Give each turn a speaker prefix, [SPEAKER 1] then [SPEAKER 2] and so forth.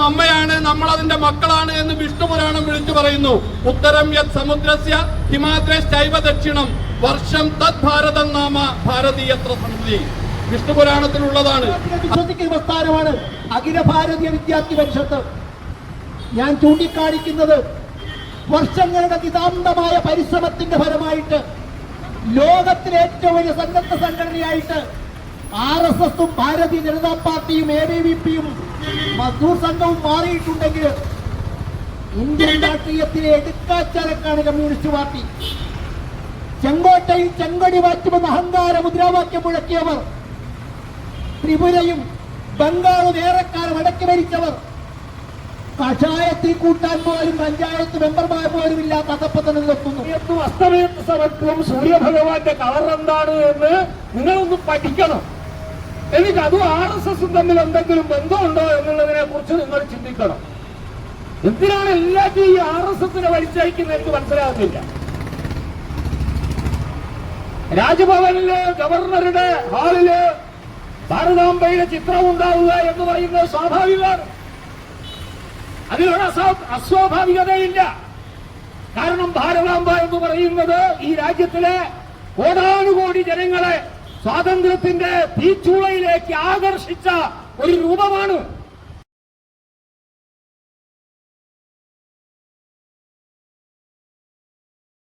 [SPEAKER 1] അമ്മയാണ്, നമ്മൾ അതിന്റെ മക്കളാണ് എന്ന് വിഷ്ണുപുരാണം വിളിച്ചു പറയുന്നു. ഉത്തരം യത് സമുദ്രസ്യ ഹിമാദ്രൈശ്ചൈവ ദക്ഷിണം വർഷം തദ് ഭാരതം നാമ ഭാരതീയത്ര സമിതി. വിഷ്ണുപുരാണത്തിലുള്ളതാണ്.
[SPEAKER 2] വിശ്വസിക്കുന്ന പ്രസ്ഥാനമാണ് അഖില ഭാരതീയ വിദ്യാർത്ഥി പരിഷത്ത്. ഞാൻ ചൂണ്ടിക്കാണിക്കുന്നത് വർഷങ്ങളുടെ നിതാന്തമായ പരിശ്രമത്തിന്റെ ഫലമായിട്ട് ലോകത്തിലെ ഏറ്റവും വലിയ സന്നദ്ധ സംഘടനയായിട്ട് RSSഉം ഭാരതീയ ജനതാ പാർട്ടിയും ABVPയും മസ്ദൂർ സംഘവും മാറിയിട്ടുണ്ടെങ്കിൽ ഇന്ത്യൻ രാഷ്ട്രീയത്തിലെ എടുക്കാച്ചാലക്കാണ് കമ്മ്യൂണിസ്റ്റ് പാർട്ടി. ചെങ്കോട്ടയിൽ ചെങ്കൊടി മാറ്റുമെന്ന് അഹങ്കാര മുദ്രാവാക്യം മുഴക്കിയവർ, ത്രിപുരയും ബംഗാളും ഏറെക്കാലം അടക്കി ഭരിച്ചവർ, കഷായത്തിൽ കൂട്ടാൻ പോലും പഞ്ചായത്ത് മെമ്പർമാർ പോലും ഇല്ലാത്ത അധപ്പതനം നിർത്തുന്നു.
[SPEAKER 3] അസ്തമയത്ത് സമത്വം സൂര്യഭഗവാന്റെ കളർ എന്താണ് എന്ന് നിങ്ങളൊന്ന് പഠിക്കണം. എന്നിട്ട് അതും RSSഉം തമ്മിൽ എന്തെങ്കിലും ബന്ധമുണ്ടോ എന്നുള്ളതിനെ കുറിച്ച് നിങ്ങൾ ചിന്തിക്കണം. എന്തിനാണ് എല്ലാറ്റിനും ഈ RSSനെ വലിച്ചയക്കുന്നത് എനിക്ക് മനസ്സിലാകുന്നില്ല. രാജ്ഭവനിലെ ഗവർണറുടെ ഹാളില് ഭാരതാംബയുടെ ചിത്രം ഉണ്ടാവുക എന്ന് പറയുന്നത് സ്വാഭാവികമാണ്. അതിലൊരു അസ്വാഭാവികതയില്ല. കാരണം ഭാരതാംബ എന്ന് പറയുന്നത് ഈ രാജ്യത്തിലെ കോടാനുകോടി ജനങ്ങളെ സ്വാതന്ത്ര്യത്തിന്റെ തീച്ചൂളയിലേക്ക് ആകർഷിച്ച ഒരു രൂപമാണ്.